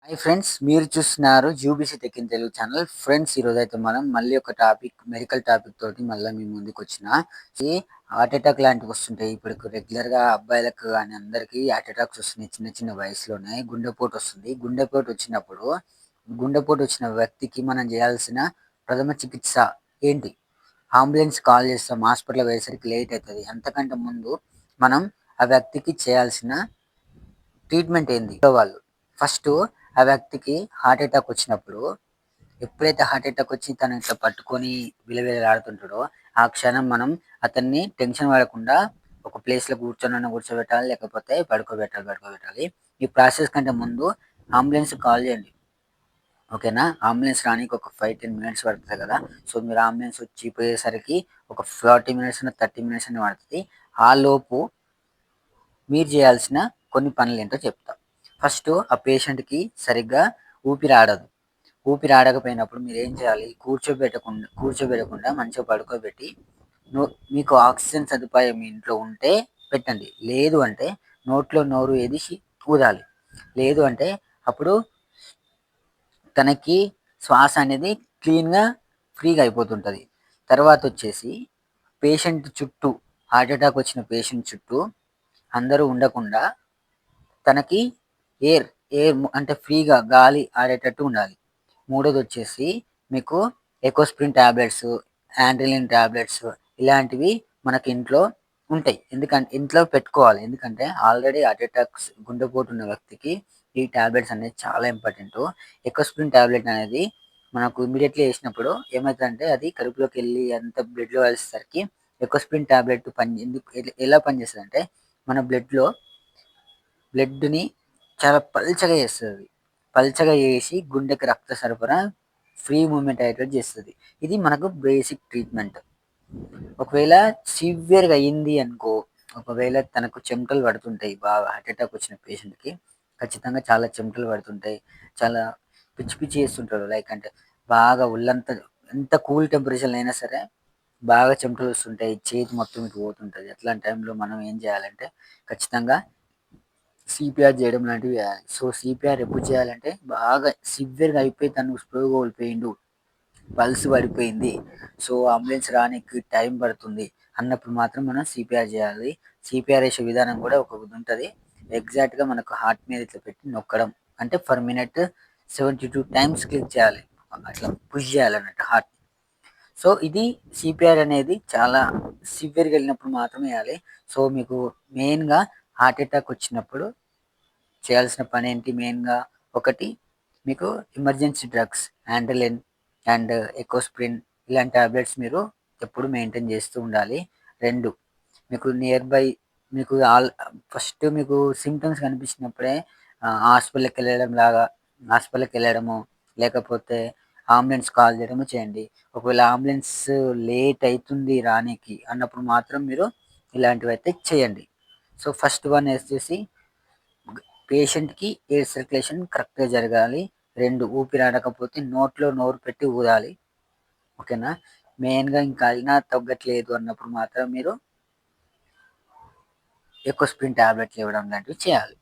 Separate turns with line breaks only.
Hi friends, మీరు చూస్తున్నారు జూబీసీ tech in Telugu channel. Friends, ఈరోజైతే మనం మళ్ళీ ఒక మెడికల్ టాపిక్ తోటి మళ్ళీ మీ ముందుకు వచ్చిన. ఈ హార్ట్ అటాక్ లాంటివి వస్తుంటాయి. ఇప్పుడు రెగ్యులర్గా అబ్బాయిలకు కానీ అందరికీ హార్ట్ అటాక్స్ వస్తున్నాయి. చిన్న చిన్న వయసులోనే గుండెపోటు వస్తుంది. గుండెపోటు వచ్చిన వ్యక్తికి మనం చేయాల్సిన ప్రథమ చికిత్స ఏంటి? అంబులెన్స్ కాల్ చేస్తాం, హాస్పిటల్ వేసరికి లేట్ అవుతుంది. అంతకంటే ముందు మనం ఆ వ్యక్తికి చేయాల్సిన ట్రీట్మెంట్ ఏంది? వాళ్ళు ఫస్ట్ ఆ వ్యక్తికి హార్ట్ అటాక్ వచ్చినప్పుడు, ఎప్పుడైతే హార్ట్ అటాక్ వచ్చి తను ఇట్లా పట్టుకొని విలవిలలాడుతుంటాడో, ఆ క్షణం మనం అతన్ని టెన్షన్ పడకుండా ఒక ప్లేస్లో కూర్చోబెట్టాలి, లేకపోతే పడుకోబెట్టాలి. ఈ ప్రాసెస్ కంటే ముందు అంబులెన్స్ కాల్ చేయండి. ఓకేనా? అంబులెన్స్ రానికి ఒక 5-10 మినిట్స్ పడుతుంది కదా. సో మీరు అంబులెన్స్ వచ్చి పోయేసరికి ఒక 40 మినిట్స్ 30 మినిట్స్ అని పడుతుంది. ఆ లోపు మీరు చేయాల్సిన కొన్ని పనులు ఏంటో చెప్తా. ఫస్ట్, ఆ పేషెంట్కి సరిగ్గా ఊపిరి ఆడదు. ఊపిరి ఆడకపోయినప్పుడు మీరు ఏం చేయాలి? కూర్చోబెట్టకుండా మంచిగా పడుకోబెట్టి, మీకు ఆక్సిజన్ సదుపాయం మీ ఇంట్లో ఉంటే పెట్టండి. లేదు అంటే నోట్లో నోరు ఏదిసి ఊదాలి. లేదు అంటే అప్పుడు తనకి శ్వాస అనేది క్లీన్గా ఫ్రీగా అయిపోతుంటుంది. తర్వాత వచ్చేసి హార్ట్ అటాక్ వచ్చిన పేషెంట్ చుట్టూ అందరూ ఉండకుండా తనకి ఎయిర్ అంటే ఫ్రీగా గాలి ఆడేటట్టు ఉండాలి. మూడోది వచ్చేసి మీకు ఎకోస్ప్రిన్ ట్యాబ్లెట్స్, యాండ్రిలిన్ ట్యాబ్లెట్స్ ఇలాంటివి మనకి ఇంట్లో ఉంటాయి. ఇంట్లో పెట్టుకోవాలి. ఎందుకంటే ఆల్రెడీ హార్ట్ అటాక్స్ గుండెపోటు ఉన్న వ్యక్తికి ఈ ట్యాబ్లెట్స్ అనేది చాలా ఇంపార్టెంట్. ఎకోస్ప్రిన్ ట్యాబ్లెట్ అనేది మనకు ఇమీడియట్లీ వేసినప్పుడు ఏమవుతుందంటే అది కడుపులోకి వెళ్ళి అంత బ్లడ్లో కలిసేసరికి ఎకోస్ప్రిన్ ట్యాబ్లెట్ ఎలా పనిచేస్తుంది అంటే మన బ్లడ్ని చాలా పల్చగా చేస్తుంది. పల్చగా చేసి గుండెకి రక్త సరఫరా ఫ్రీ మూమెంట్ అయ్యేటట్టు చేస్తుంది. ఇది మనకు బేసిక్ ట్రీట్మెంట్. ఒకవేళ సివియర్గా అయ్యింది అనుకో, ఒకవేళ తనకు చెమటలు పడుతుంటాయి, బాగా హార్ట్ అటాక్ వచ్చిన పేషెంట్కి ఖచ్చితంగా చాలా చెమటలు పడుతుంటాయి, చాలా పిచ్చి పిచ్చి చేస్తుంటాడు. లైక్ అంటే బాగా ఒళ్ళంతా ఎంత కూల్ టెంపరేచర్ అయినా సరే బాగా చెమటలు వస్తుంటాయి, చేతి మొత్తం ఇటు పోతుంటుంది. అట్లాంటి టైంలో మనం ఏం చేయాలంటే ఖచ్చితంగా సిపిఆర్ చేయడం లాంటివి చేయాలి. సో సిపిఆర్ ఎప్పుడు చేయాలంటే బాగా సివియర్గా అయిపోయి తను స్పృహ కోల్పోయిండు, పల్స్ పడిపోయింది, సో అంబులెన్స్ రానికి టైం పడుతుంది అన్నప్పుడు మాత్రం మనం సిపిఆర్ చేయాలి. సిపిఆర్ వేసే విధానం కూడా ఒక ఉంటుంది. ఎగ్జాక్ట్గా మనకు హార్ట్ మీద ఇట్లా పెట్టి నొక్కడం, అంటే పర్ మినిట్ 72 టైమ్స్ క్లిక్ చేయాలి, అట్లా పుష్ చేయాలన్నట్టు హార్ట్. సో ఇది సిపిఆర్ అనేది చాలా సివియర్గా వెళ్ళినప్పుడు మాత్రమే వేయాలి. సో మీకు మెయిన్గా హార్ట్ అటాక్ వచ్చినప్పుడు చేయాల్సిన పని ఏంటి? మెయిన్గా ఒకటి, మీకు ఎమర్జెన్సీ డ్రగ్స్ యాండ్రిలిన్ అండ్ ఎకోస్ప్రిన్ ఇలాంటి టాబ్లెట్స్ మీరు ఎప్పుడు మెయింటైన్ చేస్తూ ఉండాలి. 2, మీకు మీకు ఫస్ట్ మీకు సిమ్టమ్స్ కనిపించినప్పుడే హాస్పిటల్కి వెళ్ళడము, లేకపోతే అంబులెన్స్ కాల్ చేయడము చేయండి. ఒకవేళ అంబులెన్స్ లేట్ అవుతుంది రానికి అన్నప్పుడు మాత్రం మీరు ఇలాంటివి అయితే చేయండి. సో ఫస్ట్ వన్ వచ్చేసి పేషెంట్కి ఎయిర్ సర్క్యులేషన్ కరెక్ట్గా జరగాలి. 2, ఊపిరి ఆడకపోతే నోట్లో నోరు పెట్టి ఊదాలి. ఓకేనా? మెయిన్గా ఇంకా అయినా తగ్గట్లేదు అన్నప్పుడు మాత్రం మీరు ఎకోస్ప్రిన్ ట్యాబ్లెట్లు ఇవ్వడం లాంటివి చేయాలి.